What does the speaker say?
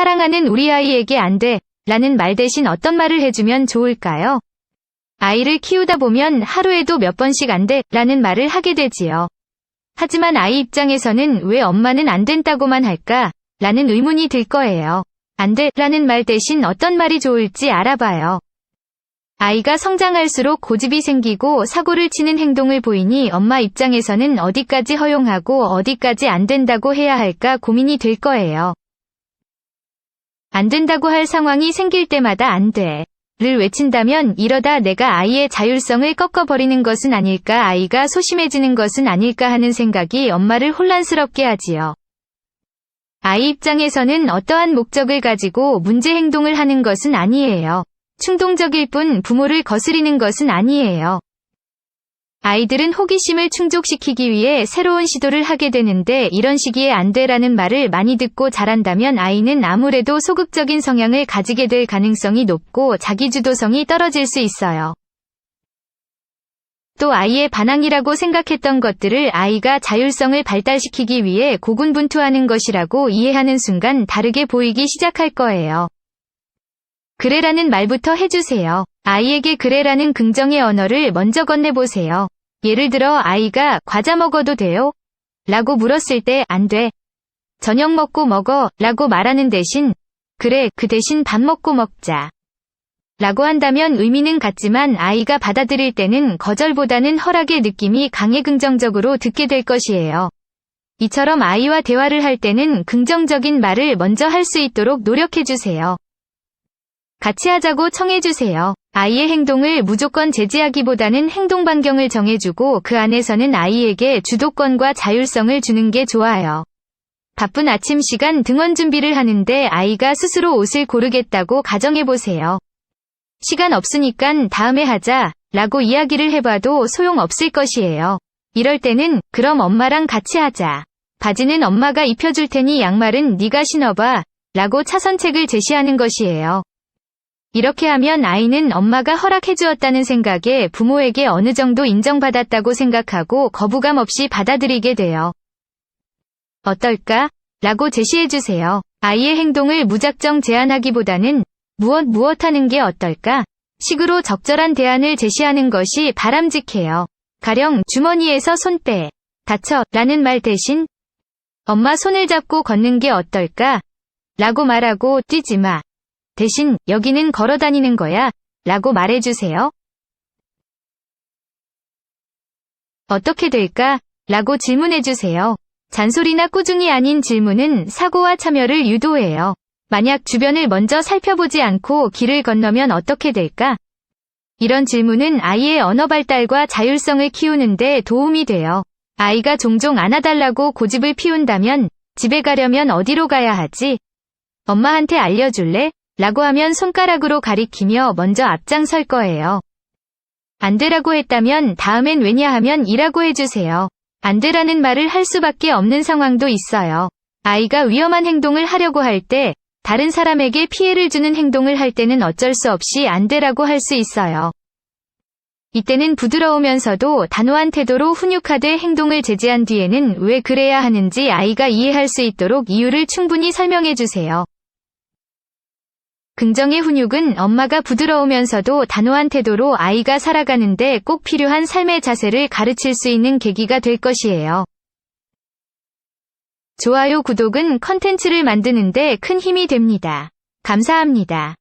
사랑하는 우리 아이에게 안 돼 라는 말 대신 어떤 말을 해주면 좋을까요? 아이를 키우다 보면 하루에도 몇 번씩 안 돼 라는 말을 하게 되지요. 하지만 아이 입장에서는 왜 엄마는 안 된다고만 할까? 라는 의문이 들 거예요. 안 돼 라는 말 대신 어떤 말이 좋을지 알아봐요. 아이가 성장할수록 고집이 생기고 사고를 치는 행동을 보이니 엄마 입장에서는 어디까지 허용하고 어디까지 안 된다고 해야 할까 고민이 될 거예요. 안 된다고 할 상황이 생길 때마다 안 돼 를 외친다면 이러다 내가 아이의 자율성을 꺾어버리는 것은 아닐까, 아이가 소심해지는 것은 아닐까 하는 생각이 엄마를 혼란스럽게 하지요. 아이 입장에서는 어떠한 목적을 가지고 문제 행동을 하는 것은 아니에요. 충동적일 뿐 부모를 거스리는 것은 아니에요. 아이들은 호기심을 충족시키기 위해 새로운 시도를 하게 되는데 이런 시기에 안 돼라는 말을 많이 듣고 자란다면 아이는 아무래도 소극적인 성향을 가지게 될 가능성이 높고 자기주도성이 떨어질 수 있어요. 또 아이의 반항이라고 생각했던 것들을 아이가 자율성을 발달시키기 위해 고군분투하는 것이라고 이해하는 순간 다르게 보이기 시작할 거예요. 그래라는 말부터 해주세요. 아이에게 그래라는 긍정의 언어를 먼저 건네보세요. 예를 들어 아이가 과자 먹어도 돼요? 라고 물었을 때 안 돼. 저녁 먹고 먹어 라고 말하는 대신 그래, 그 대신 밥 먹고 먹자 라고 한다면 의미는 같지만 아이가 받아들일 때는 거절보다는 허락의 느낌이 강해 긍정적으로 듣게 될 것이에요. 이처럼 아이와 대화를 할 때는 긍정적인 말을 먼저 할 수 있도록 노력해주세요. 같이 하자고 청해주세요. 아이의 행동을 무조건 제지하기보다는 행동 반경을 정해주고 그 안에서는 아이에게 주도권과 자율성을 주는 게 좋아요. 바쁜 아침 시간 등원 준비를 하는데 아이가 스스로 옷을 고르겠다고 가정해보세요. 시간 없으니깐 다음에 하자 라고 이야기를 해봐도 소용없을 것이에요. 이럴 때는 그럼 엄마랑 같이 하자. 바지는 엄마가 입혀줄 테니 양말은 네가 신어봐 라고 차선책을 제시하는 것이에요. 이렇게 하면 아이는 엄마가 허락해주었다는 생각에 부모에게 어느 정도 인정받았다고 생각하고 거부감 없이 받아들이게 돼요. 어떨까? 라고 제시해주세요. 아이의 행동을 무작정 제한하기보다는 무엇 하는 게 어떨까? 식으로 적절한 대안을 제시하는 것이 바람직해요. 가령 주머니에서 손 빼, 다쳐 라는 말 대신 엄마 손을 잡고 걷는 게 어떨까? 라고 말하고 뛰지 마. 대신 여기는 걸어 다니는 거야 라고 말해주세요. 어떻게 될까? 라고 질문해주세요. 잔소리나 꾸중이 아닌 질문은 사고와 참여를 유도해요. 만약 주변을 먼저 살펴보지 않고 길을 건너면 어떻게 될까? 이런 질문은 아이의 언어 발달과 자율성을 키우는 데 도움이 돼요. 아이가 종종 안아달라고 고집을 피운다면 집에 가려면 어디로 가야 하지? 엄마한테 알려줄래? 라고 하면 손가락으로 가리키며 먼저 앞장설 거예요. 안 되라고 했다면 다음엔 왜냐하면 이라고 해주세요. 안 되라는 말을 할 수밖에 없는 상황도 있어요. 아이가 위험한 행동을 하려고 할 때, 다른 사람에게 피해를 주는 행동을 할 때는 어쩔 수 없이 안 되라고 할 수 있어요. 이때는 부드러우면서도 단호한 태도로 훈육하되 행동을 제지한 뒤에는 왜 그래야 하는지 아이가 이해할 수 있도록 이유를 충분히 설명해주세요. 긍정의 훈육은 엄마가 부드러우면서도 단호한 태도로 아이가 살아가는데 꼭 필요한 삶의 자세를 가르칠 수 있는 계기가 될 것이에요. 좋아요, 구독은 컨텐츠를 만드는데 큰 힘이 됩니다. 감사합니다.